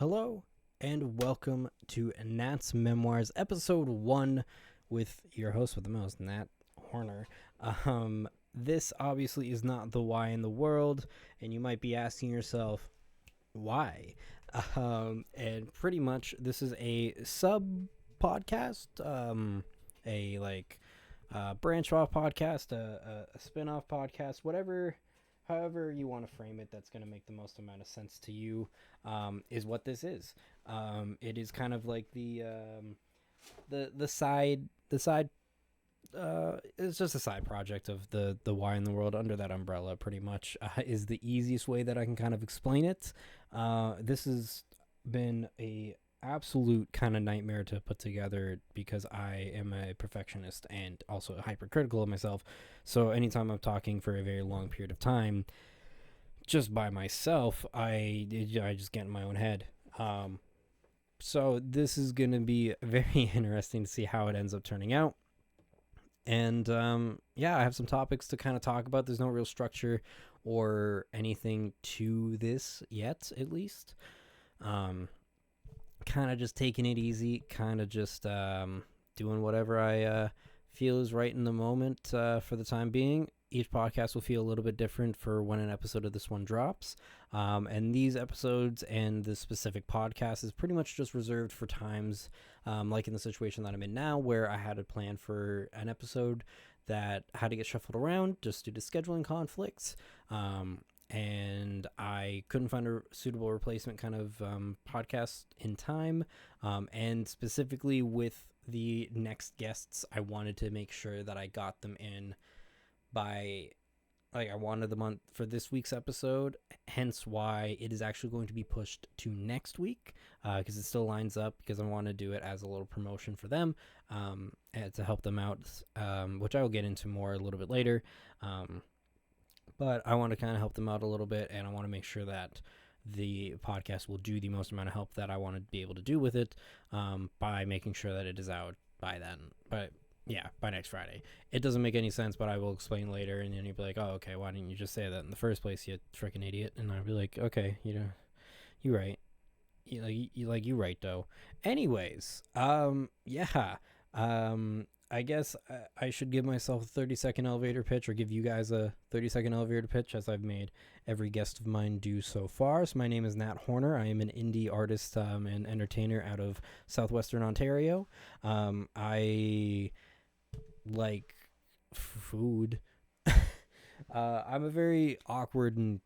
Hello, and welcome to Nat's Memoirs, episode 1, with your host with the most, Nat Horner. This obviously is not the why in the world, and you might be asking yourself, why? And pretty much, this is a sub podcast, branch off podcast, a spin off podcast, whatever. However you want to frame it, that's going to make the most amount of sense to you, is what this is. It is kind of like the side. It's just a side project of the why in the world under that umbrella. Pretty much is the easiest way that I can kind of explain it. This has been a absolute kind of nightmare to put together because I am a perfectionist and also hypercritical of myself. So anytime I'm talking for a very long period of time, just by myself, I just get in my own head. So this is going to be very interesting to see how it ends up turning out. And I have some topics to kind of talk about. There's no real structure or anything to this yet, at least. Kind of just taking it easy, kind of just doing whatever I feel is right in the moment for the time being. Each podcast will feel a little bit different for when an episode of this one drops. And these episodes and the specific podcast is pretty much just reserved for times like in the situation that I'm in now, where I had a plan for an episode that had to get shuffled around just due to scheduling conflicts. And I couldn't find a suitable replacement kind of podcast in time. And specifically with the next guests, I wanted to make sure that I got them in by, I wanted them on for this week's episode, hence why it is actually going to be pushed to next week, because it still lines up, because I want to do it as a little promotion for them, and to help them out, which I will get into more a little bit later. But I want to kind of help them out a little bit, and I want to make sure that the podcast will do the most amount of help that I want to be able to do with it, by making sure that it is out by then. But yeah, by next Friday. It doesn't make any sense, but I will explain later, and then you'll be like, oh, okay, why didn't you just say that in the first place, you freaking idiot? And I'll be like, okay, you're right. You're right, though. Anyways, I guess I should give myself a 30-second elevator pitch, or give you guys a 30-second elevator pitch, as I've made every guest of mine do so far. So my name is Nat Horner. I am an indie artist and entertainer out of southwestern Ontario. I like food. I'm a very awkward and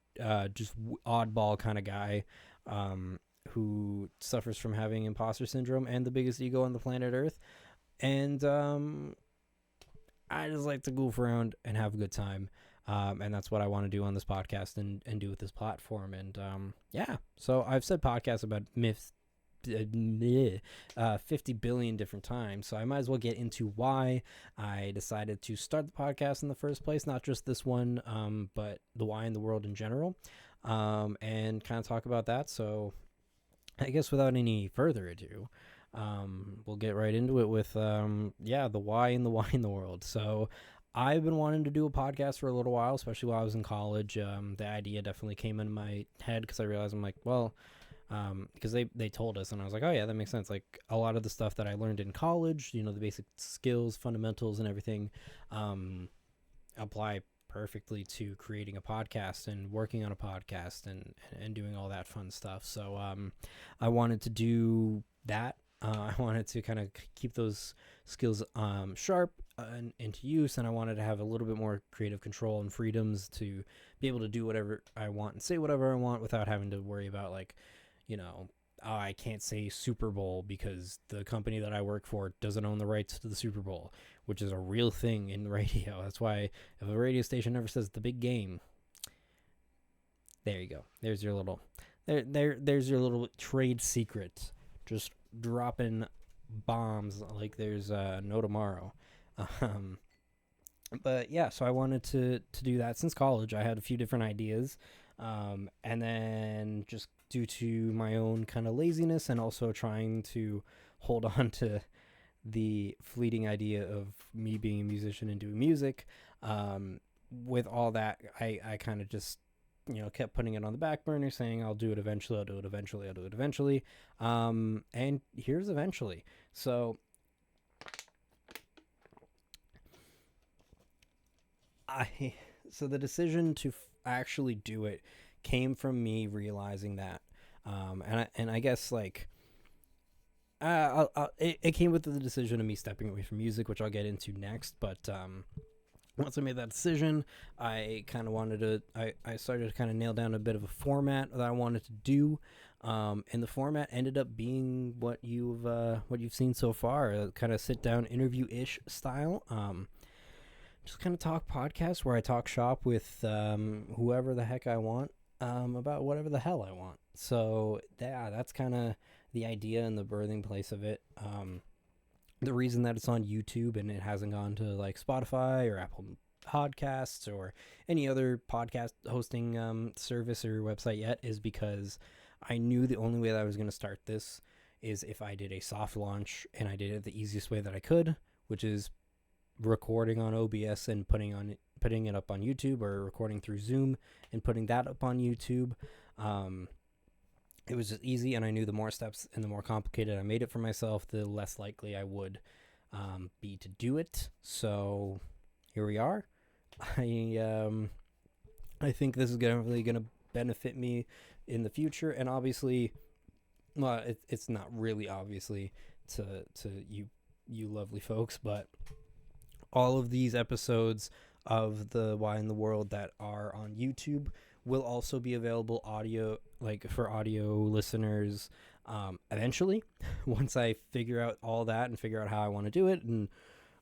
just oddball kind of guy who suffers from having imposter syndrome and the biggest ego on the planet Earth. And I just like to goof around and have a good time. And that's what I want to do on this podcast and do with this platform. And so I've said podcasts about 50 billion different times, so I might as well get into why I decided to start the podcast in the first place. Not just this one, but the why in the world in general, and kind of talk about that. So I guess without any further ado, we'll get right into it with the why in the world. So I've been wanting to do a podcast for a little while, especially while I was in college. The idea definitely came in my head because I realized, I'm like, well, because they told us, and I was like, oh yeah, that makes sense. Like, a lot of the stuff that I learned in college, the basic skills, fundamentals, and everything, apply perfectly to creating a podcast and working on a podcast and doing all that fun stuff. So I wanted to do that. I wanted to kind of keep those skills sharp and into use, and I wanted to have a little bit more creative control and freedoms to be able to do whatever I want and say whatever I want without having to worry about, like, I can't say Super Bowl because the company that I work for doesn't own the rights to the Super Bowl, which is a real thing in radio. That's why if a radio station never says the big game, there you go. There's your little there's your little trade secret. Just dropping bombs like there's no tomorrow. But yeah, so I wanted to do that since college. I had a few different ideas, and then just due to my own kind of laziness and also trying to hold on to the fleeting idea of me being a musician and doing music, with all that, I kind of just kept putting it on the back burner, saying I'll do it eventually, I'll do it eventually, I'll do it eventually. And here's eventually. So I so the decision to actually do it came from me realizing that, and I guess like it came with the decision of me stepping away from music, which I'll get into next. But once I made that decision, I kind of wanted to. I started to kind of nail down a bit of a format that I wanted to do, and the format ended up being what you've seen so far, a kind of sit down interview ish style. Just kind of talk podcast where I talk shop with whoever the heck I want about whatever the hell I want. So yeah, that's kind of the idea and the birthing place of it. The reason that it's on YouTube and it hasn't gone to like Spotify or Apple Podcasts or any other podcast hosting service or website yet is because I knew the only way that I was going to start this is if I did a soft launch, and I did it the easiest way that I could, which is recording on OBS and putting it up on YouTube, or recording through Zoom and putting that up on YouTube. It was just easy, and I knew the more steps and the more complicated I made it for myself, the less likely I would be to do it. So here we are. I think this is really going to benefit me in the future, and obviously, well, it's not really obviously to you lovely folks, but all of these episodes of the Why in the World that are on YouTube will also be available audio, like for audio listeners, eventually, once I figure out all that and figure out how I want to do it and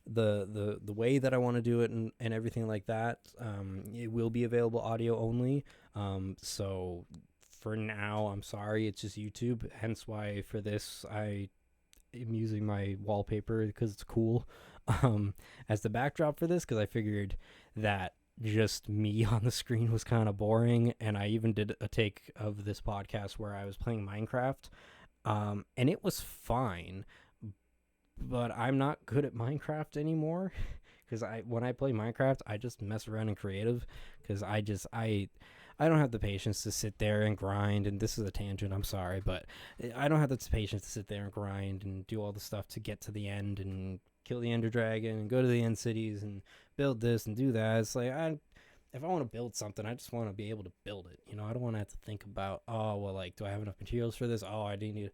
the way that I want to do it and everything like that. It will be available audio only. So for now, I'm sorry, it's just YouTube. Hence why for this, I am using my wallpaper because it's cool as the backdrop for this, because I figured that just me on the screen was kind of boring. And I even did a take of this podcast where I was playing Minecraft, and it was fine, but I'm not good at Minecraft anymore because when I play Minecraft, I just mess around in creative because I don't have the patience to sit there and grind. And this is a tangent, I'm sorry, but I don't have the patience to sit there and grind and do all the stuff to get to the end and kill the Ender Dragon and go to the end cities and build this and do that. It's like, if I want to build something, I just want to be able to build it. I don't want to have to think about, oh, well, like, do I have enough materials for this? Oh, I need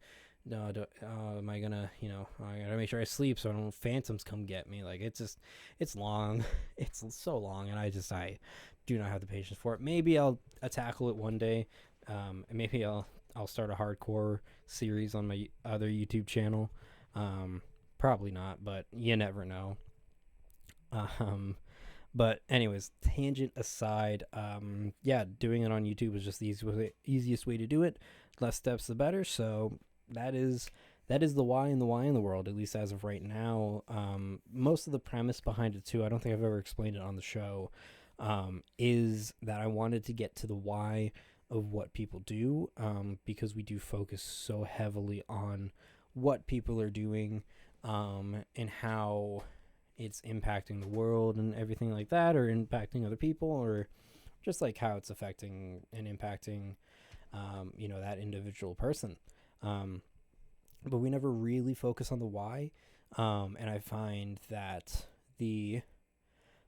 no, am I gonna, I gotta make sure I sleep so I don't phantoms come get me. Like, it's long. It's so long, and I do not have the patience for it. Maybe I'll tackle it one day. And maybe I'll start a hardcore series on my other YouTube channel. Probably not, but you never know. But anyways, tangent aside, doing it on YouTube is just the easiest way to do it. Less steps, the better. So that is the why in the world, at least as of right now. Most of the premise behind it too, I don't think I've ever explained it on the show, is that I wanted to get to the why of what people do, because we do focus so heavily on what people are doing, and how it's impacting the world and everything like that, or impacting other people, or just like how it's affecting and impacting, that individual person. But we never really focus on the why. And I find that the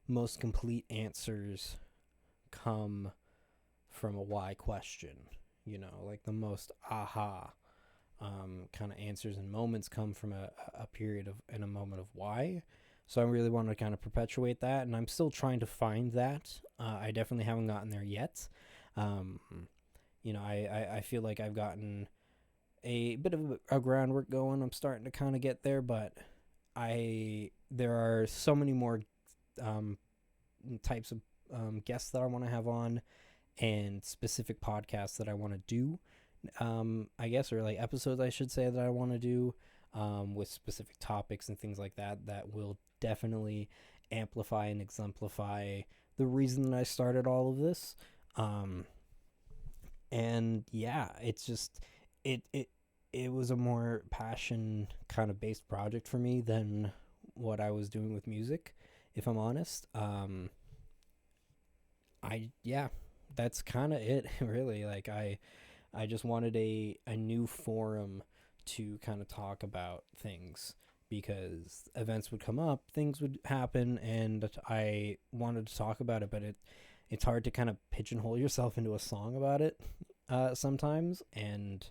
most complete answers come from a why question, like the most aha kind of answers and moments come from a period of, and a moment of why. So I really want to kind of perpetuate that, and I'm still trying to find that. I definitely haven't gotten there yet. I feel like I've gotten a bit of a groundwork going. I'm starting to kind of get there, but there are so many more types of guests that I want to have on, and specific podcasts that I want to do, I guess, or like episodes I should say, that I want to do, with specific topics and things like that will definitely amplify and exemplify the reason that I started all of this. And yeah, it's just it was a more passion kind of based project for me than what I was doing with music, if I'm honest. that's kind of it, really. Like I just wanted a new forum to kind of talk about things, because events would come up, things would happen, and I wanted to talk about it, but it's hard to kind of pigeonhole yourself into a song about it sometimes, and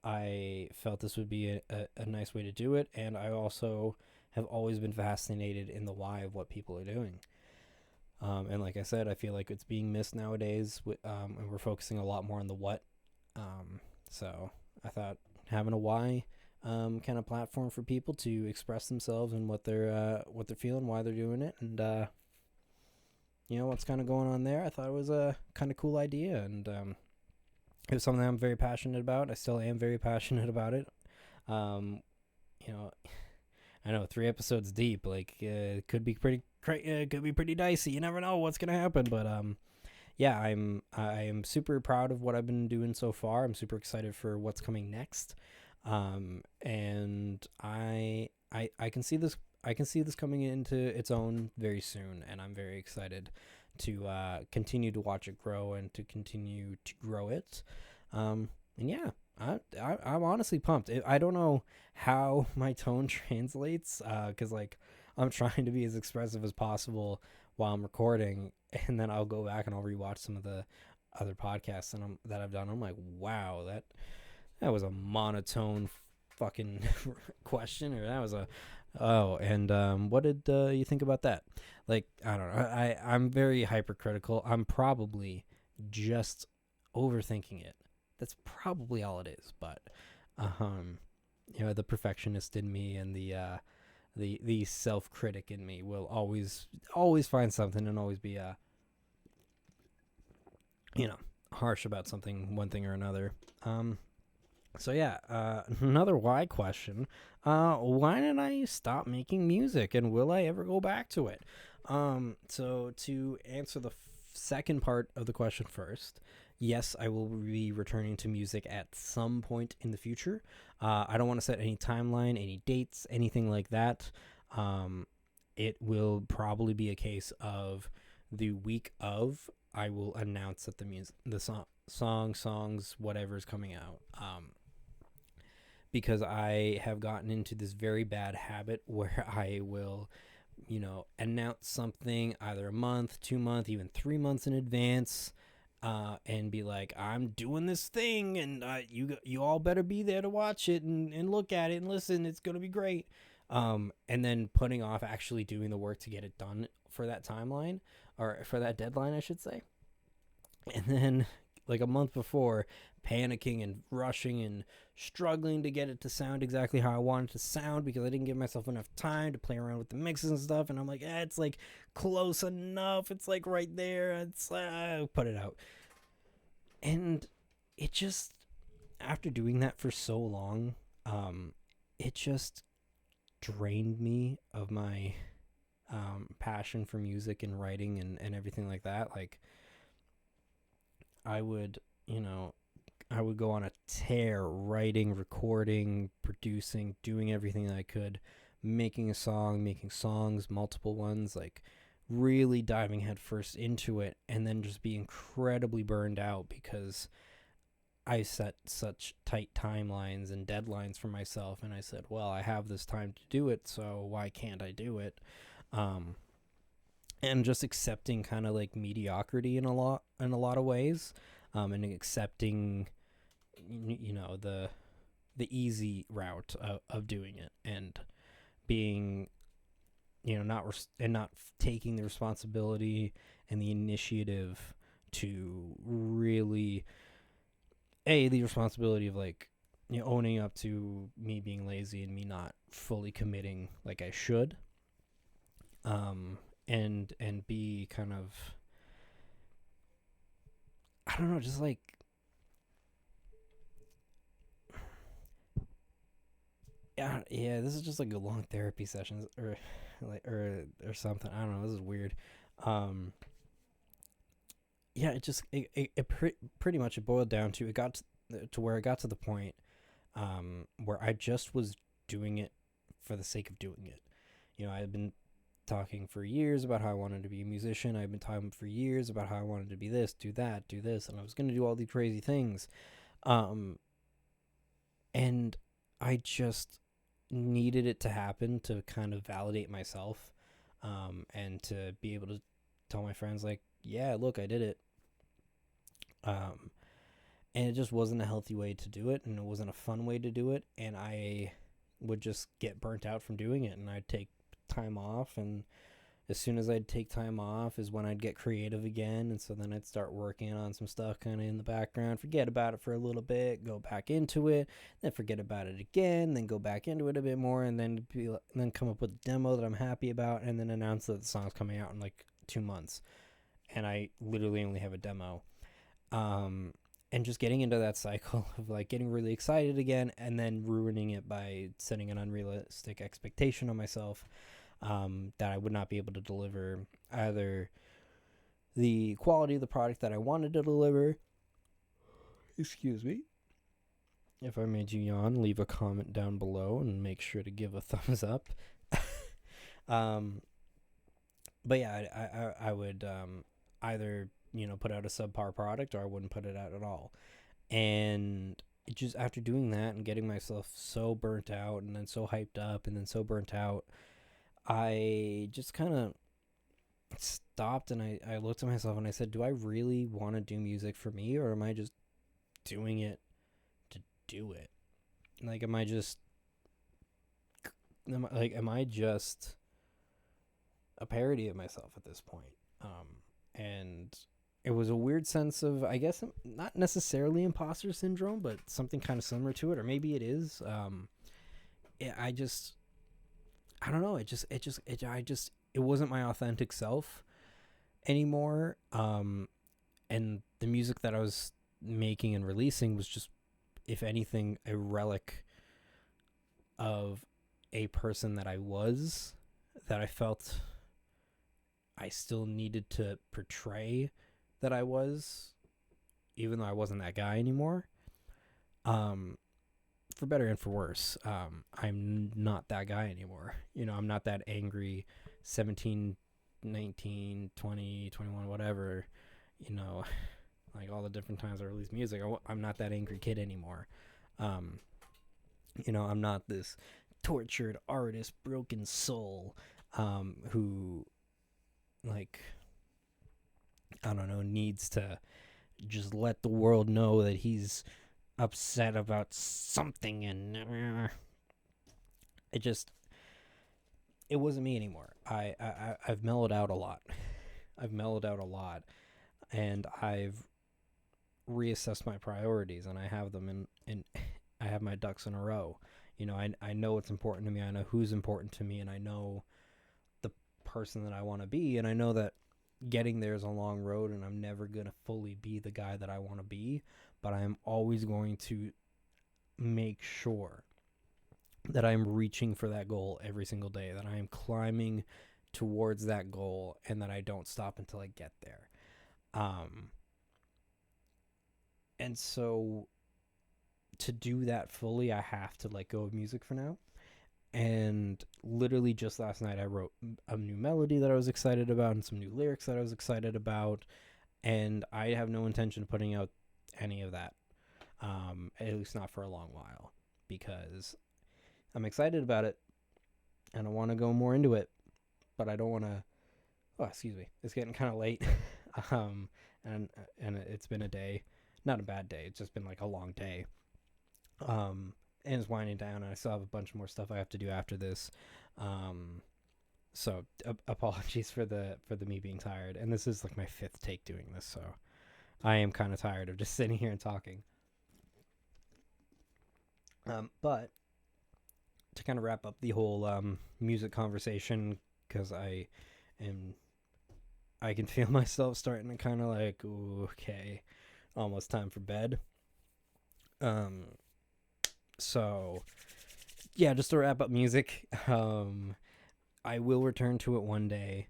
I felt this would be a nice way to do it, and I also have always been fascinated in the why of what people are doing. And like I said, I feel like it's being missed nowadays, and we're focusing a lot more on the what. So I thought having a why kind of platform for people to express themselves and what they're feeling, why they're doing it, and what's kind of going on there. I thought it was a kind of cool idea, and it was something I'm very passionate about. I still am very passionate about it. You know, I know 3 episodes deep, like it could be pretty dicey. You never know what's gonna happen, but yeah, I am super proud of what I've been doing so far. I'm super excited for what's coming next, and I can see this. I can see this coming into its own very soon, and I'm very excited to continue to watch it grow and to continue to grow it. And yeah, I'm honestly pumped. I don't know how my tone translates, because like I'm trying to be as expressive as possible while I'm recording, and then I'll go back and I'll rewatch some of the other podcasts that I've done. I'm like, wow, that was a monotone fucking question, or that was a what did you think about that? Like, I don't know. I'm very hypercritical. I'm probably just overthinking it. That's probably all it is. But the perfectionist in me and the self-critic in me will always find something and always be harsh about something, one thing or another. So yeah, another why question. Why did I stop making music, and will I ever go back to it? So to answer the second part of the question first, yes, I will be returning to music at some point in the future. I don't want to set any timeline, any dates, anything like that. It will probably be a case of the week of I will announce that the songs, whatever is coming out. Because I have gotten into this very bad habit where I will, announce something either a month, 2 months, even 3 months in advance, and be like, I'm doing this thing, and you all better be there to watch it and look at it and listen. It's gonna be great. And then putting off actually doing the work to get it done for that timeline, or for that deadline, I should say. And then like a month before, panicking and rushing and struggling to get it to sound exactly how I want it to sound, because I didn't give myself enough time to play around with the mixes and stuff. And I'm like, it's like close enough. It's like right there. It's put it out. And it just, after doing that for so long, it just drained me of my passion for music and writing and everything like that. Like, I would go on a tear, writing, recording, producing, doing everything that I could, making songs, multiple ones, like really diving headfirst into it, and then just be incredibly burned out because I set such tight timelines and deadlines for myself, and I said, well, I have this time to do it, so why can't I do it? And just accepting kind of like mediocrity in a lot of ways, and accepting the easy route of doing it, and being not taking the responsibility and the initiative to really the responsibility of like owning up to me being lazy and me not fully committing like I should, and be kind of, I don't know, just like, yeah, this is just like a long therapy session or something. I don't know, this is weird. Yeah, pretty much it boiled down to, it got to where it got to the point where I just was doing it for the sake of doing it. I had been talking for years about how I wanted to be a musician. I've been talking for years about how I wanted to be this, do that, do this, and I was going to do all these crazy things. And I just needed it to happen to kind of validate myself, and to be able to tell my friends, like, yeah, look, I did it. And it just wasn't a healthy way to do it, and it wasn't a fun way to do it, and I would just get burnt out from doing it, and I'd take time off, and as soon as I'd take time off is when I'd get creative again, and so then I'd start working on some stuff kind of in the background, forget about it for a little bit, go back into it, then forget about it again, then go back into it a bit more, and then come up with a demo that I'm happy about, and then announce that the song's coming out in like 2 months, and I literally only have a demo. And just getting into that cycle of like getting really excited again and then ruining it by setting an unrealistic expectation on myself, that I would not be able to deliver either the quality of the product that I wanted to deliver. Excuse me. If I made you yawn, leave a comment down below and make sure to give a thumbs up. But yeah, I would either, put out a subpar product, or I wouldn't put it out at all. And it just, after doing that and getting myself so burnt out and then so hyped up and then so burnt out, I just kind of stopped, and I looked at myself and I said, do I really want to do music for me, or am I just doing it to do it? Like, am I just a parody of myself at this point? And it was a weird sense of, I guess, not necessarily imposter syndrome, but something kind of similar to it, or maybe it is. I don't know. It wasn't my authentic self anymore. And the music that I was making and releasing was just, if anything, a relic of a person that I was, that I felt I still needed to portray that I was, even though I wasn't that guy anymore. For better and for worse, I'm not that guy anymore. I'm not that angry 17, 19, 20, 21, whatever, like all the different times I release music. I'm not that angry kid anymore. I'm not this tortured artist, broken soul, who, like, I don't know, needs to just let the world know that he's upset about something, and it wasn't me anymore. I've mellowed out a lot. And I've reassessed my priorities, and I have them in I have my ducks in a row. I know what's important to me. I know who's important to me, and I know the person that I want to be, and I know that getting there is a long road, and I'm never going to fully be the guy that I want to be, but I am always going to make sure that I'm reaching for that goal every single day, that I am climbing towards that goal, and that I don't stop until I get there. And so to do that fully, I have to let go of music for now. And literally just last night, I wrote a new melody that I was excited about and some new lyrics that I was excited about. And I have no intention of putting out any of that, at least not for a long while, because I'm excited about it and I want to go more into it, but I don't want to. Oh, excuse me. It's getting kind of late. And it's been a day, not a bad day. It's just been like a long day. And it's winding down, and I still have a bunch more stuff I have to do after this. So apologies for the me being tired. And this is like my 5th take doing this, so I am kind of tired of just sitting here and talking. But to kind of wrap up the whole music conversation, because I can feel myself starting to kind of like, ooh, okay, almost time for bed. So yeah, just to wrap up music, I will return to it one day.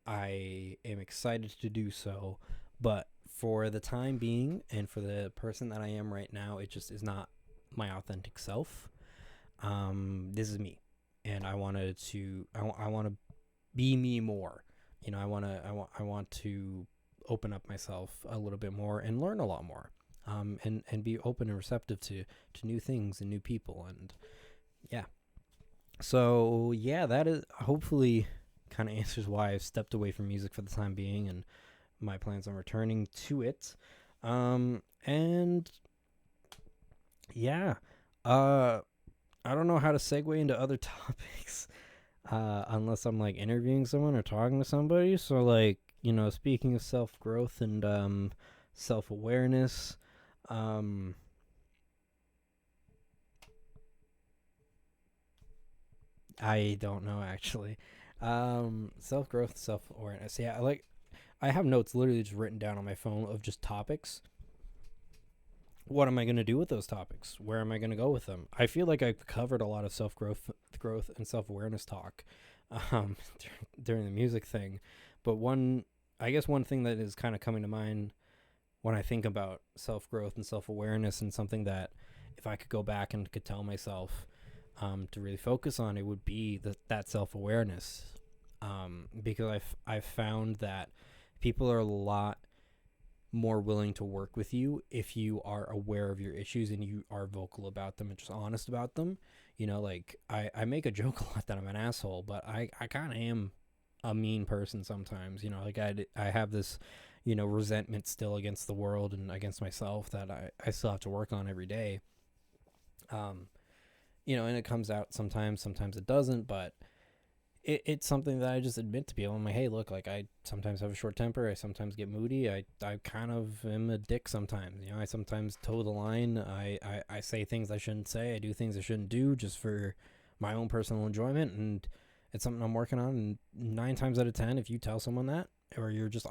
I am excited to do so, but for the time being and for the person that I am right now, it just is not my authentic self. This is me, and I want to be me more. I want to open up myself a little bit more and learn a lot more, and be open and receptive to new things and new people. And yeah, so yeah, that is hopefully kind of answers why I've stepped away from music for the time being and my plans on returning to it. And yeah, uh, I don't know how to segue into other topics, unless I'm like interviewing someone or talking to somebody. So like, speaking of self growth and self awareness, um, I don't know actually. Self growth, self awareness. Yeah, I have notes literally just written down on my phone of just topics. What am I going to do with those topics? Where am I going to go with them? I feel like I've covered a lot of growth and self awareness talk, um, during the music thing. But I guess one thing that is kind of coming to mind when I think about self growth and self awareness, and something that if I could go back and could tell myself, to really focus on, it would be that self awareness, because I've found that people are a lot more willing to work with you if you are aware of your issues and you are vocal about them and just honest about them. Like I make a joke a lot that I'm an asshole, but I kind of am a mean person sometimes. Like I have this, resentment still against the world and against myself that I still have to work on every day. Um, and it comes out sometimes it doesn't, but it's something that I just admit to people. I'm like, hey, look, like I sometimes have a short temper. I sometimes get moody. I kind of am a dick sometimes. I sometimes toe the line. I say things I shouldn't say. I do things I shouldn't do just for my own personal enjoyment. And it's something I'm working on. And 9 times out of 10, if you tell someone that, or you're just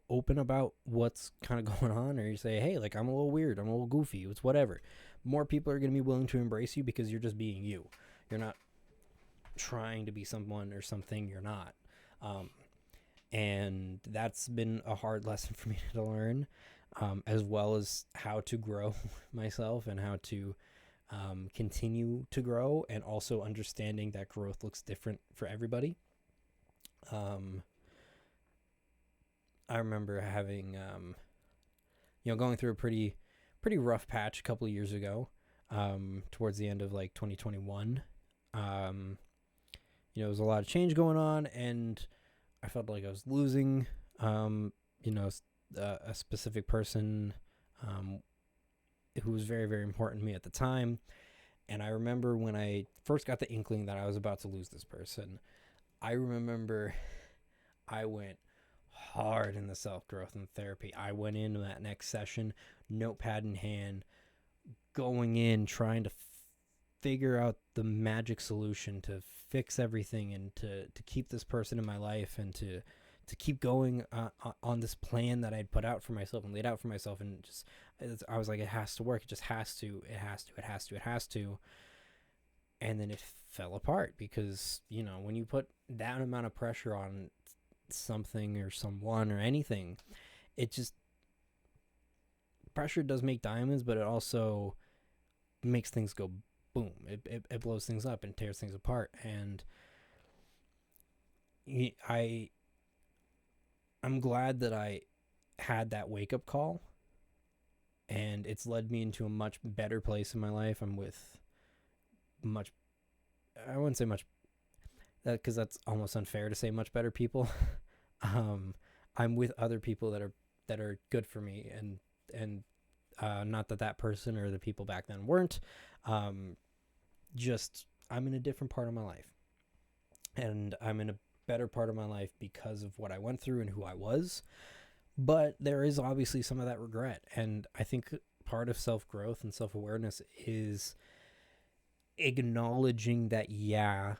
open about what's kind of going on, or you say, hey, like I'm a little weird, I'm a little goofy, it's whatever, more people are going to be willing to embrace you because you're just being you. You're not trying to be someone or something you're not. And that's been a hard lesson for me to learn, as well as how to grow myself and how to continue to grow, and also understanding that growth looks different for everybody. I remember having, going through a pretty rough patch a couple of years ago, towards the end of like 2021. There was a lot of change going on, and I felt like I was losing, a specific person, who was very, very important to me at the time. And I remember when I first got the inkling that I was about to lose this person, I remember I went hard in the self-growth and therapy. I went into that next session, notepad in hand, going in, trying to figure out the magic solution to fix everything, and to keep this person in my life, and to keep going on this plan that I'd put out for myself and laid out for myself. And just, I was like, it has to work. It just has to. It has to. And then it fell apart because, when you put that amount of pressure on something or someone or anything, it just, pressure does make diamonds, but it also makes things go boom. It blows things up and tears things apart. And I'm glad that I had that wake up call, and it's led me into a much better place in my life. I'm with I wouldn't say much, because that's almost unfair to say much better people. I'm with other people that are good for me, and not that person or the people back then weren't. Just, I'm in a different part of my life, and I'm in a better part of my life because of what I went through and who I was. But there is obviously some of that regret, and I think part of self-growth and self-awareness is acknowledging that, yeah,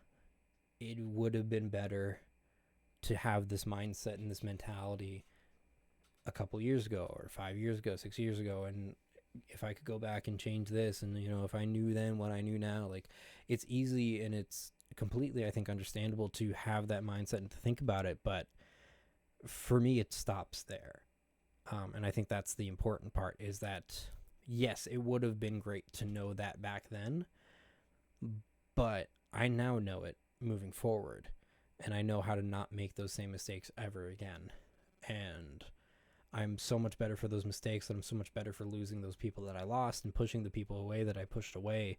it would have been better to have this mindset and this mentality a couple years ago, or 5 years ago, 6 years ago. And if I could go back and change this, and if I knew then what I knew now, like, it's easy and it's completely, I think, understandable to have that mindset and to think about it. But for me, it stops there. And I think that's the important part, is that, yes, it would have been great to know that back then, but I now know it moving forward. and I know how to not make those same mistakes ever again. And I'm so much better for those mistakes, and I'm so much better for losing those people that I lost and pushing the people away that I pushed away.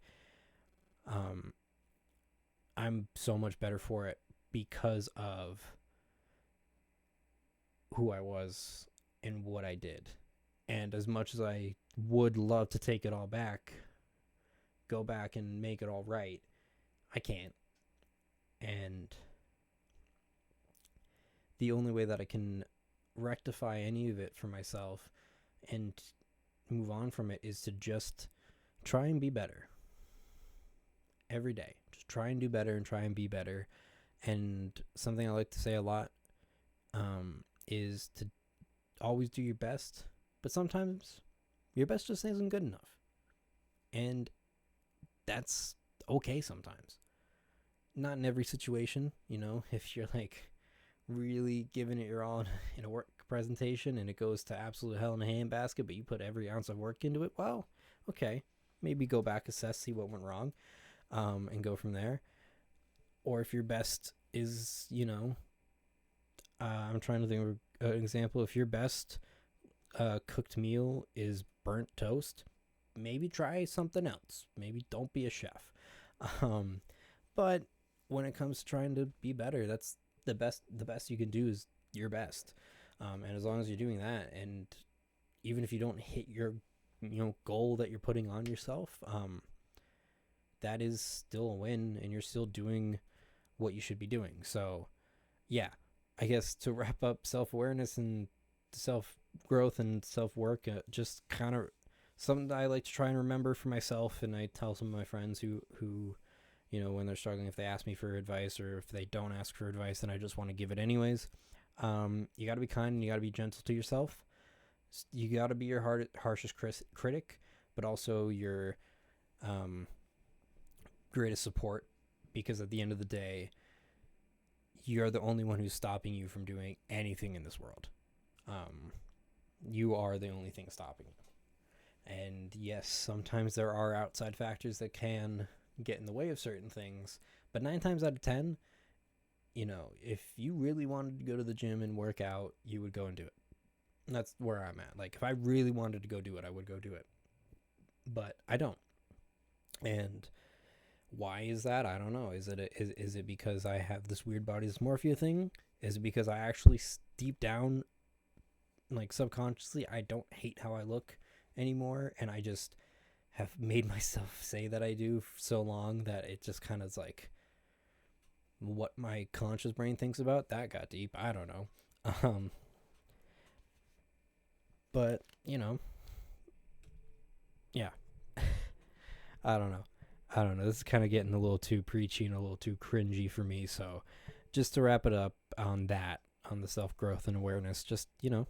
I'm so much better for it because of who I was and what I did. And as much as I would love to take it all back, go back and make it all right, I can't. And the only way that I can rectify any of it for myself and move on from it is to just try and be better every day. Just try and do better and try and be better. And something I like to say a lot is to always do your best, but sometimes your best just isn't good enough. And that's okay sometimes. Not in every situation, you know, if you're like really giving it your all in a work presentation and it goes to absolute hell in a handbasket, but you put every ounce of work into it, well, okay, maybe go back, assess, see what went wrong, and go from there. Or if your best is, you know, I'm trying to think of an example. If your best cooked meal is burnt toast, maybe try something else. Maybe don't be a chef. But when it comes to trying to be better, that's the best you can do is your best. And as long as you're doing that, and even if you don't hit your, you know, goal that you're putting on yourself, that is still a win, and you're still doing what you should be doing. So yeah, I guess to wrap up self-awareness and self-growth and self-work, just kind of something that I like to try and remember for myself, and I tell some of my friends who you know, when they're struggling, if they ask me for advice or if they don't ask for advice, then I just want to give it anyways. You got to be kind and you got to be gentle to yourself. You got to be your harshest critic, but also your greatest support, because at the end of the day, you're the only one who's stopping you from doing anything in this world. You are the only thing stopping you. And yes, sometimes there are outside factors that can get in the way of certain things, but 9 times out of 10, you know, if you really wanted to go to the gym and work out, you would go and do it. And that's where I'm at. Like, if I really wanted to go do it, I would go do it, but I don't. And why is that? I don't know. Is it because I have this weird body dysmorphia thing? Is it because I actually deep down, like subconsciously, I don't hate how I look anymore, and I just have made myself say that I do for so long that it just kind of is like what my conscious brain thinks about? That got deep. I don't know. But, you know, yeah. I don't know. This is kind of getting a little too preachy and a little too cringy for me. So just to wrap it up on that, on the self-growth and awareness, just, you know,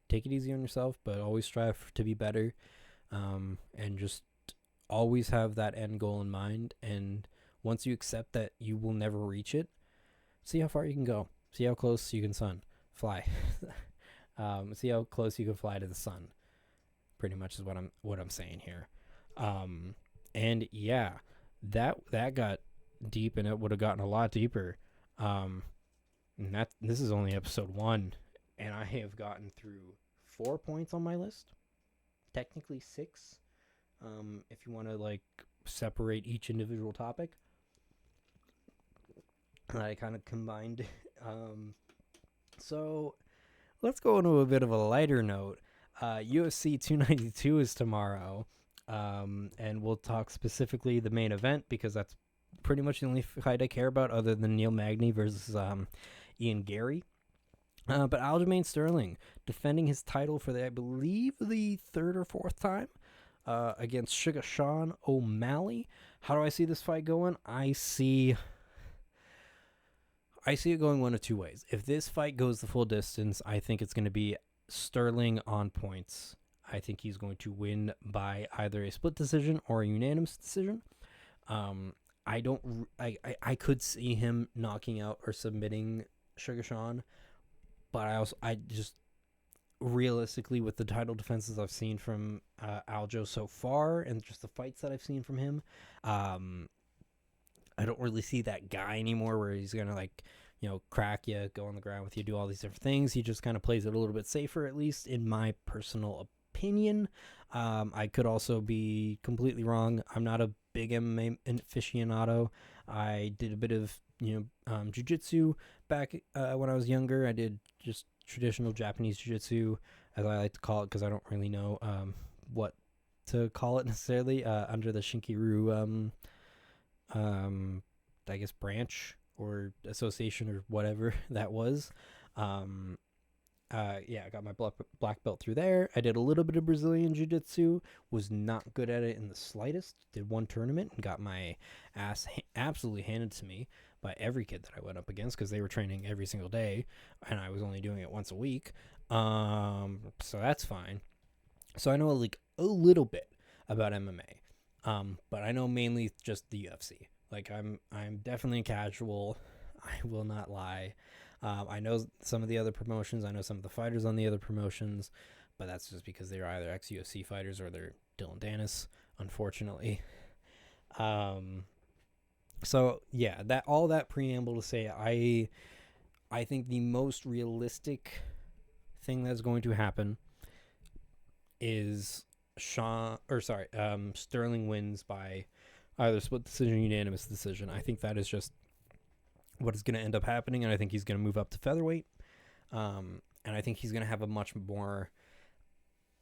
take it easy on yourself, but always strive to be better. And just always have that end goal in mind. And once you accept that you will never reach it, see how far you can go. See how close you can fly. See how close you can fly to the sun. Pretty much is what I'm saying here. And yeah, that got deep, and it would have gotten a lot deeper. And this is only episode 1, and I have gotten through 4 points on my list. Technically 6, if you want to like separate each individual topic. I kind of combined. So let's go into a bit of a lighter note. UFC 292 is tomorrow, and we'll talk specifically the main event, because that's pretty much the only fight I care about other than Neil Magny versus Ian Gary. But Aljamain Sterling defending his title for I believe the 3rd or 4th time against Sugar Sean O'Malley. How do I see this fight going? I see it going one of two ways. If this fight goes the full distance, I think it's going to be Sterling on points. I think he's going to win by either a split decision or a unanimous decision. I could see him knocking out or submitting Sugar Sean. But I just realistically, with the title defenses I've seen from Aljo so far, and just the fights that I've seen from him, I don't really see that guy anymore where he's gonna like, crack you, go on the ground with you, do all these different things. He just kind of plays it a little bit safer, at least in my personal opinion. I could also be completely wrong. I'm not a big MMA aficionado. I did a bit of jiu-jitsu back when I was younger. I did just traditional Japanese jiu-jitsu, as I like to call it, because I don't really know what to call it necessarily, under the Shinkiru I guess branch or association or whatever that was. I got my black belt through there. I did a little bit of Brazilian Jiu-Jitsu, was not good at it in the slightest. Did one tournament and got my ass absolutely handed to me by every kid that I went up against because they were training every single day and I was only doing it once a week. So that's fine. So I know like a little bit about MMA, but I know mainly just the UFC. Like I'm definitely a casual. I will not lie. I know some of the other promotions. I know some of the fighters on the other promotions, but that's just because they're either ex-UFC fighters or they're Dylan Dennis, unfortunately. So yeah, that all that preamble to say, I think the most realistic thing that's going to happen is Sterling wins by either split decision or unanimous decision. I think that is just what is going to end up happening, and I think he's going to move up to featherweight. And I think he's going to have a much more...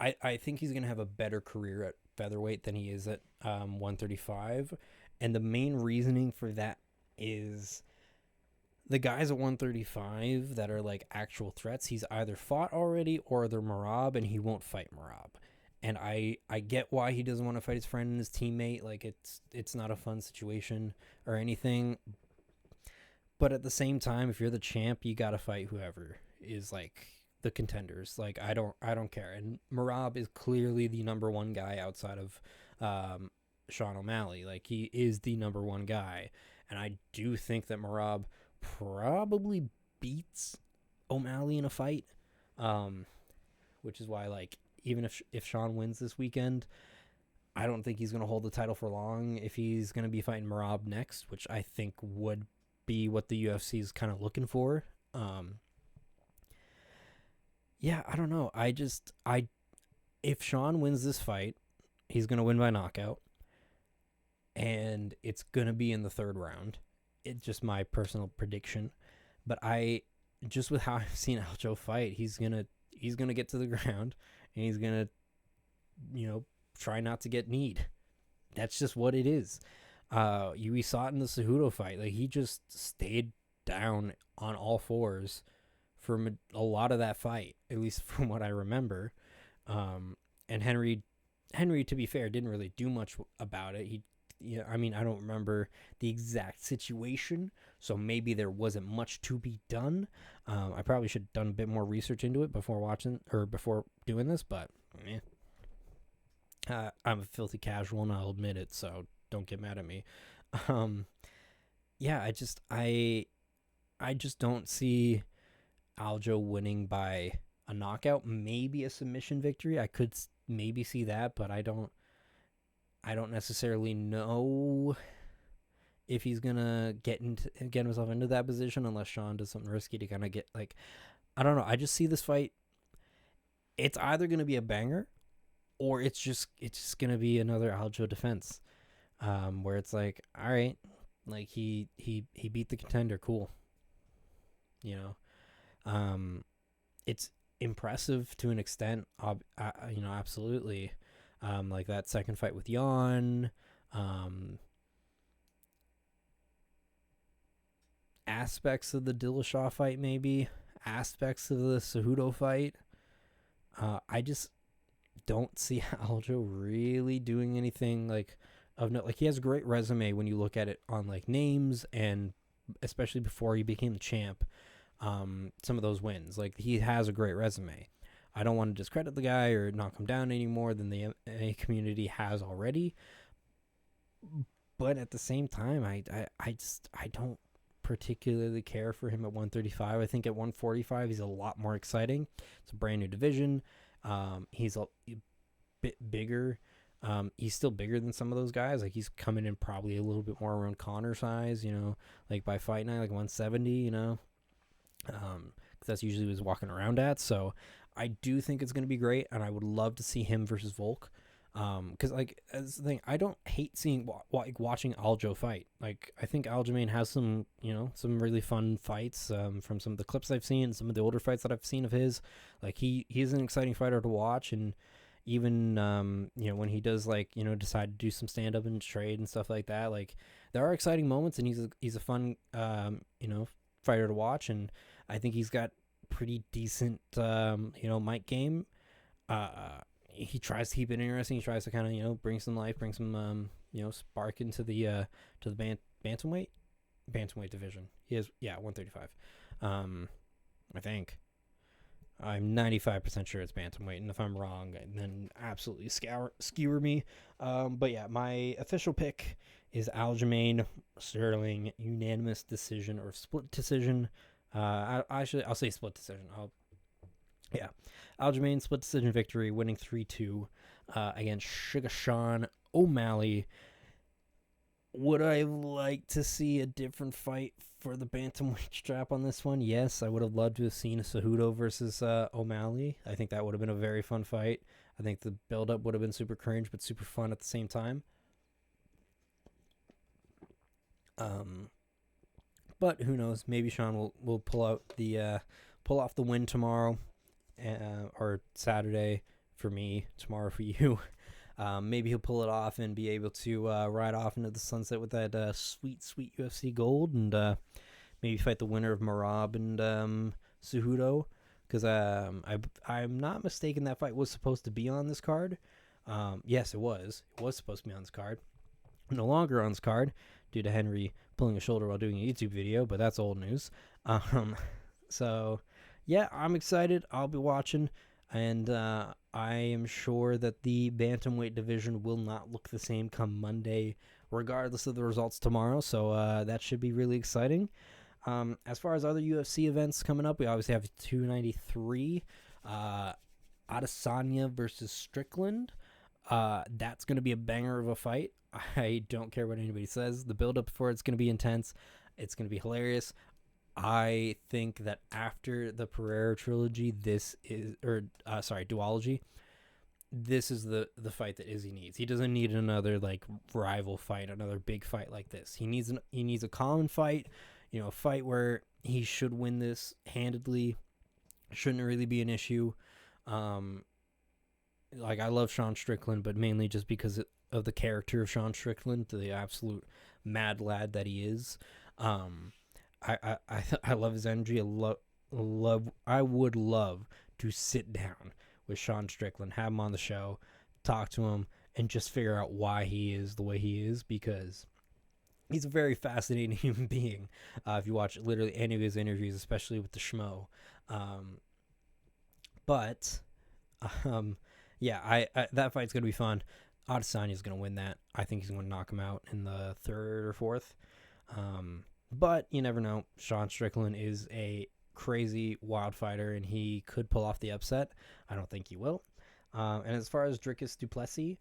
I think he's going to have a better career at featherweight than he is at 135. And the main reasoning for that is the guys at 135 that are like actual threats, he's either fought already or they're Merab, and he won't fight Merab. And I get why he doesn't want to fight his friend and his teammate. Like it's not a fun situation or anything. But at the same time, if you're the champ, you got to fight whoever is like the contenders. Like I don't care. And Merab is clearly the number one guy outside of Sean O'Malley. Like he is the number one guy. And I do think that Merab probably beats O'Malley in a fight. Which is why, like, even if Sean wins this weekend, I don't think he's going to hold the title for long if he's going to be fighting Merab next, which I think would be what the UFC is kind of looking for. Yeah, I don't know. If Sean wins this fight, he's going to win by knockout, and it's going to be in the third round. It's just my personal prediction, but just with how I've seen Aljo fight, he's going to get to the ground and he's going to, try not to get kneed. That's just what it is. We saw it in the Cejudo fight. Like he just stayed down on all fours for a lot of that fight, at least from what I remember. And Henry, to be fair, didn't really do much about it. I don't remember the exact situation, so maybe there wasn't much to be done. I probably should have done a bit more research into it before doing this, but I'm a filthy casual and I'll admit it, so don't get mad at me. I just don't see Aljo winning by a knockout, maybe a submission victory. I could maybe see that, but I don't necessarily know if he's gonna get himself into that position unless Sean does something risky to kind of get like, I don't know. I just see this fight. It's either gonna be a banger, or it's just gonna be another Aljo defense, where it's like, all right, like he beat the contender, cool. It's impressive to an extent, absolutely. Like that second fight with Jan, aspects of the Dillashaw fight, maybe aspects of the Cejudo fight. I just don't see Aljo really doing anything like of note. Like he has a great resume when you look at it on like names, and especially before he became the champ. Some of those wins, like he has a great resume. I don't want to discredit the guy or knock him down any more than the MMA community has already. But at the same time, I don't particularly care for him at 135. I think at 145, he's a lot more exciting. It's a brand new division. He's a bit bigger. He's still bigger than some of those guys. Like, he's coming in probably a little bit more around Connor size, like by fight night, like 170, because that's usually what he's walking around at. So I do think it's going to be great, and I would love to see him versus Volk. Because like, that's the thing, I don't hate seeing watching Aljo fight. Like, I think Aljamain has some some really fun fights from some of the clips I've seen, some of the older fights that I've seen of his. Like, he's an exciting fighter to watch, and even when he does decide to do some stand up and trade and stuff like that, like, there are exciting moments, and he's a fun fighter to watch, and I think he's got pretty decent mic game. He tries to keep it interesting. He tries to kind of bring some life, bring some spark into the bantamweight division. He is 135. I think. I'm 95% sure it's bantamweight, and if I'm wrong, then absolutely skewer me. But yeah, my official pick is Aljamain Sterling, unanimous decision or split decision. I'll say split decision. Aljamain split decision victory, winning 3-2 against Sugar Sean O'Malley. Would I like to see a different fight for the bantamweight strap on this one? Yes, I would have loved to have seen Cejudo versus O'Malley. I think that would have been a very fun fight. I think the build-up would have been super cringe, but super fun at the same time. But who knows? Maybe Sean will pull off the win tomorrow, or Saturday for me, tomorrow for you. Maybe he'll pull it off and be able to ride off into the sunset with that sweet UFC gold, and maybe fight the winner of Marab and Cejudo, because I'm not mistaken, that fight was supposed to be on this card. Yes, it was. It was supposed to be on this card. No longer on this card due to Henry pulling a shoulder while doing a YouTube video, but that's old news. So yeah, I'm excited. I'll be watching, and I am sure that the bantamweight division will not look the same come Monday, regardless of the results tomorrow. So that should be really exciting. As far as other UFC events coming up, we obviously have 293, Adesanya versus Strickland. That's going to be a banger of a fight. I don't care what anybody says. The build-up for it's going to be intense. It's going to be hilarious. I think that after the Pereira trilogy, duology, this is the fight that Izzy needs. He doesn't need another rival fight, another big fight like this. He needs a common fight, a fight where he should win this handedly. Shouldn't really be an issue. I love Sean Strickland, but mainly just because of the character of Sean Strickland, the absolute mad lad that he is. I love his energy. I would love to sit down with Sean Strickland, have him on the show, talk to him, and just figure out why he is the way he is, because he's a very fascinating human being. If you watch literally any of his interviews, especially with the Schmo. That fight's going to be fun. Adesanya's going to win that. I think he's going to knock him out in the third or fourth. But you never know. Sean Strickland is a crazy wild fighter, and he could pull off the upset. I don't think he will. And as far as Dricus du Plessis,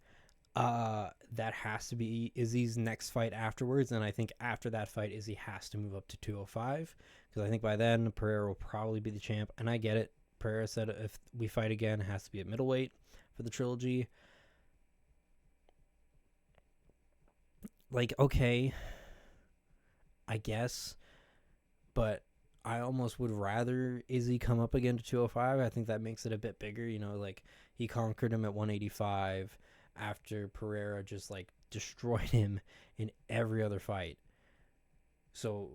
that has to be Izzy's next fight afterwards, and I think after that fight, Izzy has to move up to 205, because I think by then Pereira will probably be the champ, and I get it. Pereira said if we fight again, it has to be at middleweight for the trilogy. Okay, I guess, but I almost would rather Izzy come up again to 205. I think that makes it a bit bigger. He conquered him at 185 after Pereira just destroyed him in every other fight. So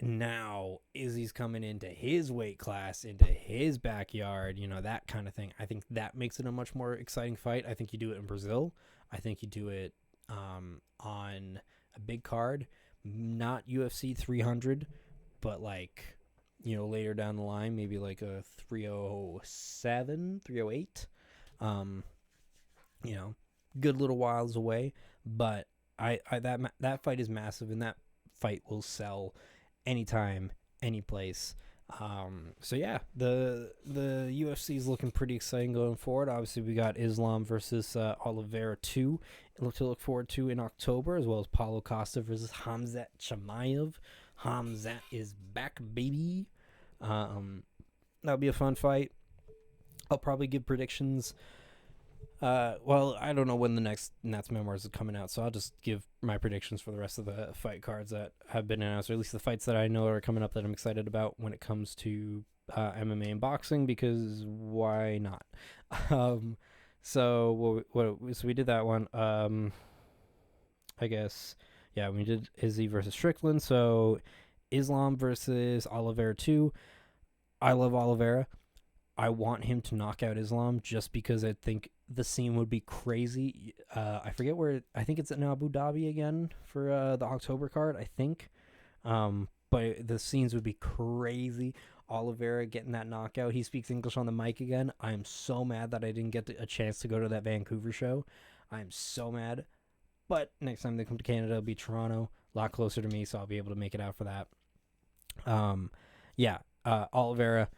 now Izzy's coming into his weight class, into his backyard, that kind of thing. I think that makes it a much more exciting fight. I think you do it in Brazil. I think you do it on a big card, not UFC 300, but later down the line, maybe a 307, 308. Good little whiles away, but that fight is massive, and that fight will sell anytime, any place. So yeah, the UFC is looking pretty exciting going forward. Obviously, we got Islam versus Oliveira 2 to look forward to in October, as well as Paulo Costa versus Hamzat Chimaev. Hamzat is back, baby. That'll be a fun fight. I'll probably give predictions. Well, I don't know when the next Nats Memoirs is coming out, so I'll just give my predictions for the rest of the fight cards that have been announced, or at least the fights that I know are coming up that I'm excited about when it comes to MMA and boxing, because why not? So we did that one. I guess, yeah, we did Izzy versus Strickland. So Islam versus Oliveira 2. I love Oliveira. I want him to knock out Islam just because I think the scene would be crazy. I forget where. I think it's in Abu Dhabi again for the October card, I think. But the scenes would be crazy. Oliveira getting that knockout. He speaks English on the mic again. I am so mad that I didn't get a chance to go to that Vancouver show. I am so mad. But next time they come to Canada, it'll be Toronto. A lot closer to me, so I'll be able to make it out for that. Oliveira,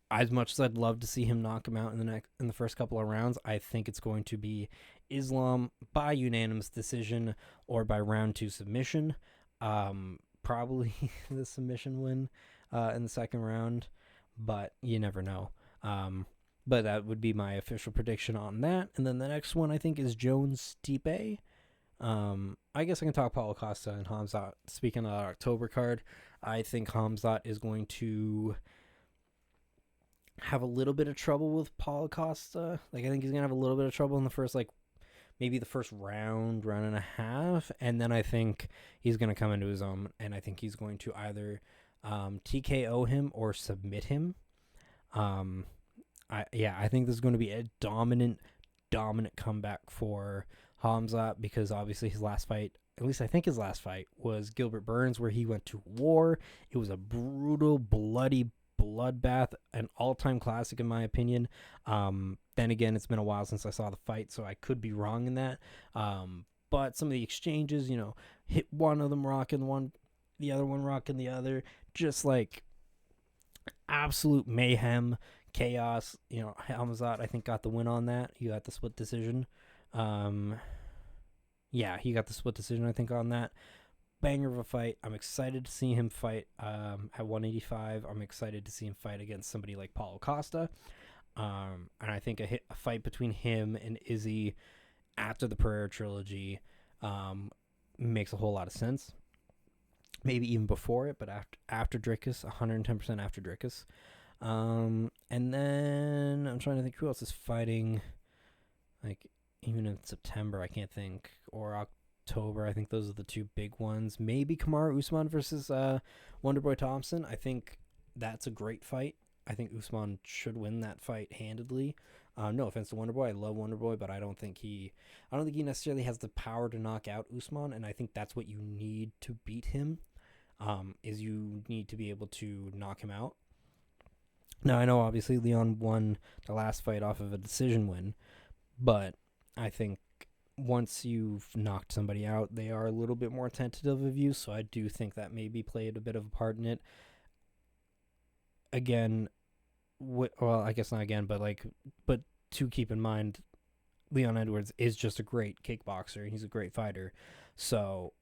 as much as I'd love to see him knock him out in the first couple of rounds, I think it's going to be Islam by unanimous decision or by round 2 submission. Probably the submission win in the second round, but you never know. But that would be my official prediction on that. And then the next one I think is Jones-Stipe. I guess I can talk Paulo Costa and Hamzat. Speaking of the October card, I think Hamzat is going to have a little bit of trouble with Paulo Costa. Like, I think he's gonna have a little bit of trouble in the first, maybe the first round and a half, and then I think he's gonna come into his own, and I think he's going to either TKO him or submit him. I think this is going to be a dominant comeback for Hamzat, because obviously his last fight, at least I think his last fight, was Gilbert Burns, where he went to war. It was a brutal, bloody bloodbath, an all-time classic in my opinion. Then again, it's been a while since I saw the fight, so I could be wrong in that. But some of the exchanges, hit one of them rocking one, the other one rocking the other, just like absolute mayhem, chaos. Hamzat, I think, got the win on that. He got the split decision. He got the split decision, I think, on that. Banger of a fight. I'm excited to see him fight at 185. I'm excited to see him fight against somebody like Paulo Costa. And I think a fight between him and Izzy after the Pereira trilogy makes a whole lot of sense. Maybe even before it, but after Dricus, 110% after Dricus. And then I'm trying to think who else is fighting, even in September, I can't think, or October. I think those are the two big ones. Maybe Kamaru Usman versus Wonderboy Thompson. I think that's a great fight. I think Usman should win that fight handedly. No offense to Wonderboy, I love Wonderboy, but I don't think he necessarily has the power to knock out Usman, and I think that's what you need to beat him. Is you need to be able to knock him out. Now I know obviously Leon won the last fight off of a decision win, but I think once you've knocked somebody out, they are a little bit more tentative of you, so I do think that maybe played a bit of a part in it. Again, well, I guess not again, but to keep in mind, Leon Edwards is just a great kickboxer. He's a great fighter, so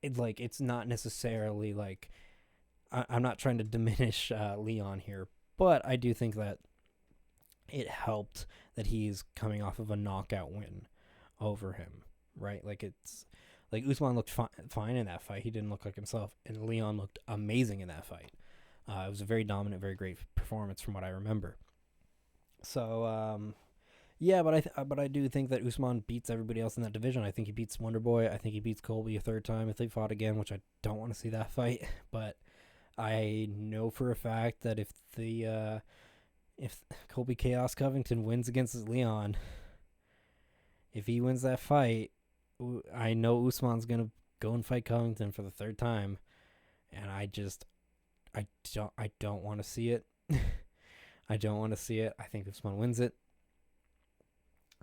it's not necessarily like I'm not trying to diminish Leon here, but I do think that it helped that he's coming off of a knockout win over him, right? Usman looked fine in that fight. He didn't look like himself, and Leon looked amazing in that fight. It was a very dominant, very great performance from what I remember. So, but I do think that Usman beats everybody else in that division. I think he beats Wonderboy. I think he beats Colby a third time if they fought again, which I don't want to see that fight. But I know for a fact that if Colby Chaos Covington wins against Leon, if he wins that fight, I know Usman's gonna go and fight Covington for the third time, and I don't want to see it. I don't want to see it. I think Usman wins it.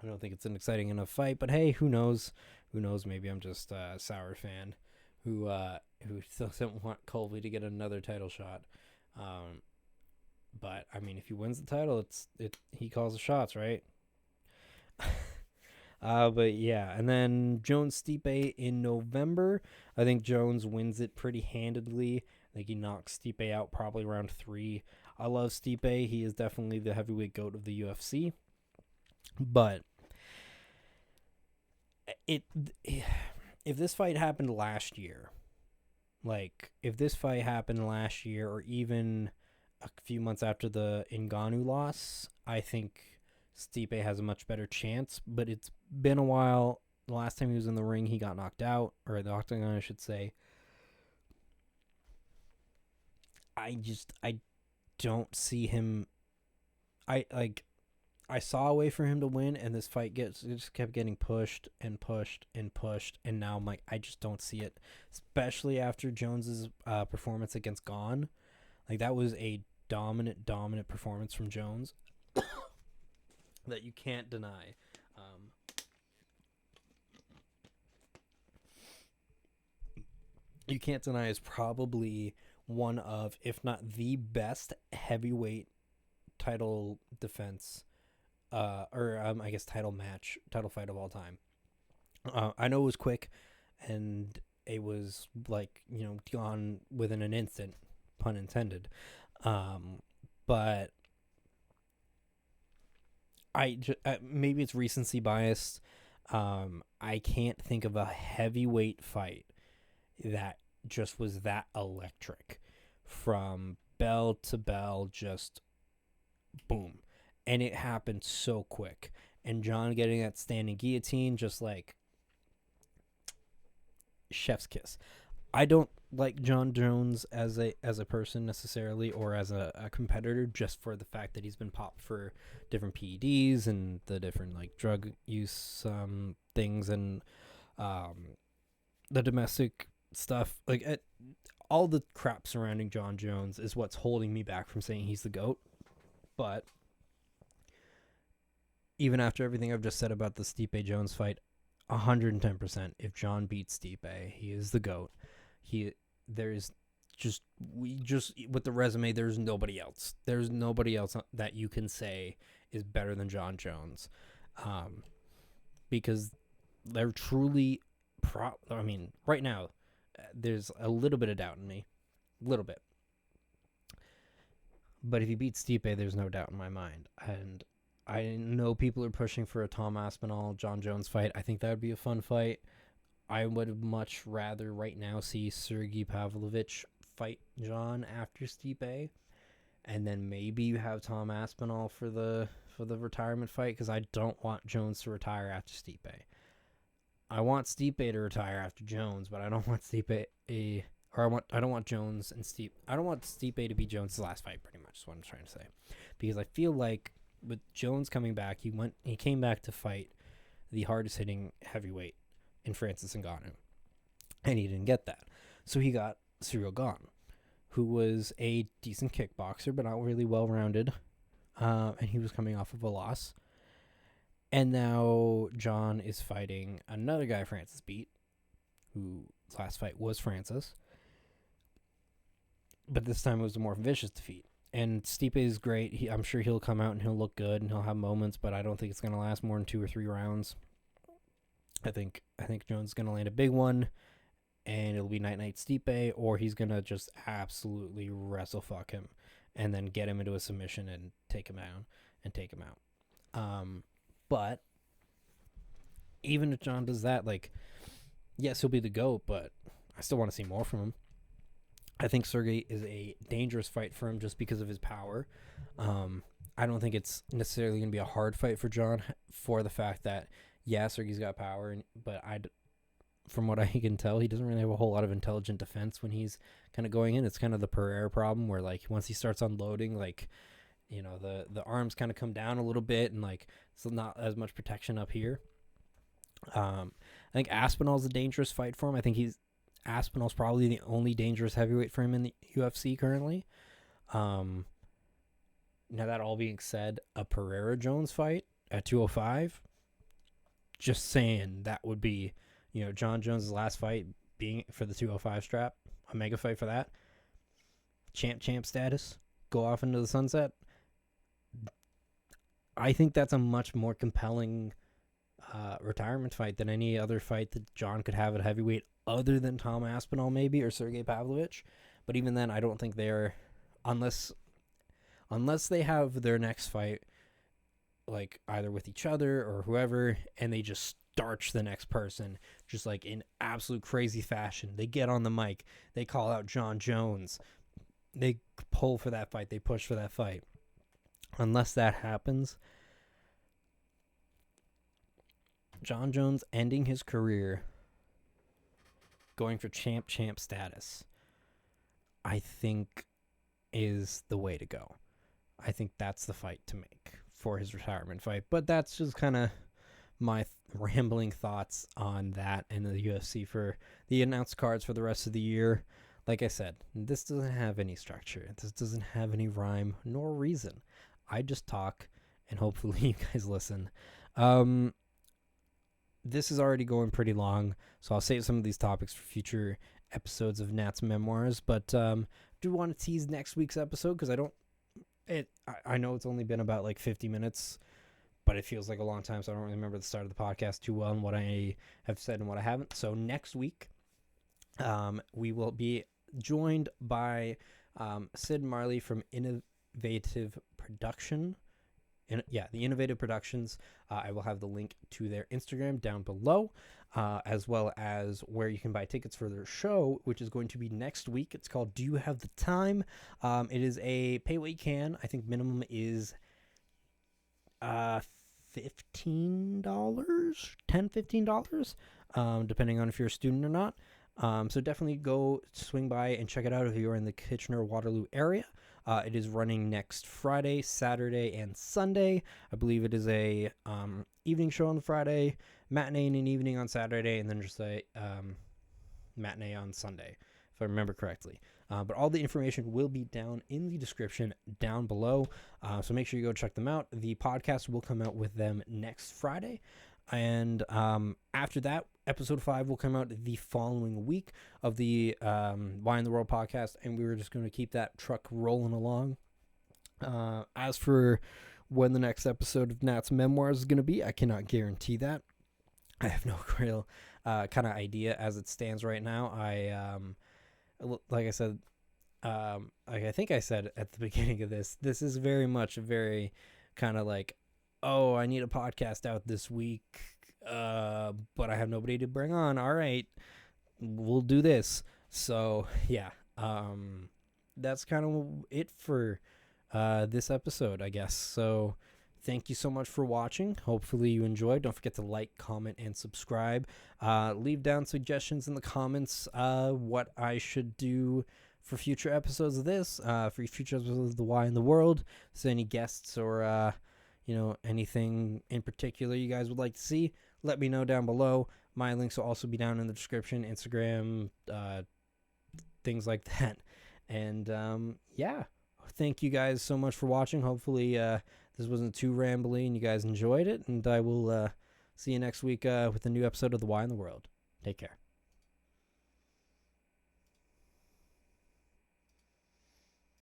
I don't think it's an exciting enough fight, but hey, who knows? Who knows? Maybe I'm just a sour fan who doesn't want Colby to get another title shot. Um, but I mean, if he wins the title, he calls the shots, right? But yeah, and then Jones Stipe in November. I think Jones wins it pretty handedly. I think he knocks Stipe out probably round 3. I love Stipe. He is definitely the heavyweight GOAT of the UFC. But it if this fight happened last year, like if this fight happened last year or even a few months after the Ngannou loss, I think Stipe has a much better chance. But it's been a while. The last time he was in the ring, he got knocked out, or the octagon, I should say. I don't see him. I saw a way for him to win, and this fight just kept getting pushed and pushed and pushed, and now I'm like, I just don't see it, especially after Jones's performance against Gone. Like that was a dominant performance from Jones that you can't deny. You can't deny is probably one of, if not the best heavyweight title defense, I guess title fight of all time. I know it was quick, and it was like gone within an instant, pun intended. But maybe it's recency bias. I can't think of a heavyweight fight that just was that electric from bell to bell, just boom. And it happened so quick. And John getting that standing guillotine, just like chef's kiss. I don't like John Jones as a person necessarily, or as a competitor, just for the fact that he's been popped for different PEDs and the different like drug use things, and the domestic stuff. Like all the crap surrounding John Jones is what's holding me back from saying he's the GOAT. But even after everything I've just said about the Stipe Jones fight, 110%, if John beats Stipe, he is the GOAT. There's just with the resume, there's nobody else. There's nobody else that you can say is better than John Jones, because they're truly. I mean, right now, there's a little bit of doubt in me, a little bit. But if he beats Stipe, there's no doubt in my mind. And I know people are pushing for a Tom Aspinall John Jones fight. I think that would be a fun fight. I would much rather right now see Sergey Pavlovich fight John after Stipe, and then maybe you have Tom Aspinall for the retirement fight, because I don't want Jones to retire after Stipe. I want Stipe to retire after Jones, but I don't want I don't want Jones and Stipe. I don't want Stipe to be Jones' last fight. Pretty much is what I'm trying to say, because I feel like with Jones coming back, he came back to fight the hardest hitting heavyweight in Francis Ngannou, and he didn't get that, so he got Cyril Gane, who was a decent kickboxer but not really well rounded, and he was coming off of a loss. And now John is fighting another guy Francis beat, whose last fight was Francis, but this time it was a more vicious defeat. And Stipe is great. I'm sure he'll come out and he'll look good and he'll have moments, but I don't think it's going to last more than 2 or 3 rounds. I think Jones is going to land a big one, and it'll be night Stipe, or he's going to just absolutely wrestle fuck him and then get him into a submission and take him out. But even if John does that, like, yes, he'll be the GOAT, but I still want to see more from him. I think Sergey is a dangerous fight for him just because of his power. I don't think it's necessarily going to be a hard fight for John, for the fact that, yeah, Sergey's got power, but from what I can tell, he doesn't really have a whole lot of intelligent defense when he's kind of going in. It's kind of the Pereira problem, where like once he starts unloading, like, the arms kind of come down a little bit, and like it's not as much protection up here. I think Aspinall's a dangerous fight for him. I think Aspinall's probably the only dangerous heavyweight for him in the UFC currently. Now, that all being said, a Pereira Jones fight at 205, just saying, that would be, John Jones' last fight being for the 205 strap, a mega fight for that. champ status, go off into the sunset. I think that's a much more compelling retirement fight than any other fight that John could have at heavyweight, other than Tom Aspinall maybe or Sergey Pavlovich. But even then, I don't think they're, unless they have their next fight like either with each other or whoever, and they just starch the next person just like in absolute crazy fashion. They get on the mic, they call out John Jones, they pull for that fight, they push for that fight. Unless that happens, John Jones ending his career going for champ status, I think, is the way to go. I think that's the fight to make for his retirement fight. But that's just kind of my rambling thoughts on that and the UFC for the announced cards for the rest of the year. Like I said, this doesn't have any structure. This doesn't have any rhyme nor reason. I just talk, and hopefully you guys listen. This is already going pretty long, so I'll save some of these topics for future episodes of Nat's Memoirs. But do want to tease next week's episode because I know it's only been about like 50 minutes, but it feels like a long time, so I don't really remember the start of the podcast too well and what I have said and what I haven't. So next week, we will be joined by Sid Marley from Innovative Production. The Innovative Productions. I will have the link to their Instagram down below, as well as where you can buy tickets for their show, which is going to be next week. It's called Do You Have the Time? It is a pay what you can. I think minimum is $15, $10-15, depending on if you're a student or not. So definitely go swing by and check it out if you're in the Kitchener-Waterloo area. It is running next Friday, Saturday, and Sunday. I believe it is a evening show on Friday, matinee and an evening on Saturday, and then just a matinee on Sunday, if I remember correctly. But all the information will be down in the description down below, so make sure you go check them out. The podcast will come out with them next Friday. And after that, episode 5 will come out the following week of the Why in the World podcast, and we were just going to keep that truck rolling along. As for when the next episode of Nat's Memoirs is going to be, I cannot guarantee that. I have no real kind of idea as it stands right now. Like I said, like I think I said at the beginning of this is very much a very kind of like, oh, I need a podcast out this week, but I have nobody to bring on. All right, we'll do this. So, yeah, that's kind of it for this episode, I guess. So, thank you so much for watching. Hopefully you enjoyed. Don't forget to like, comment, and subscribe. Leave down suggestions in the comments what I should do for future episodes of this, for future episodes of The Why in the World. So any guests or anything in particular you guys would like to see, let me know down below. My links will also be down in the description, Instagram, things like that. And thank you guys so much for watching. Hopefully this wasn't too rambly and you guys enjoyed it, and I will see you next week with a new episode of The Why in the World. Take care.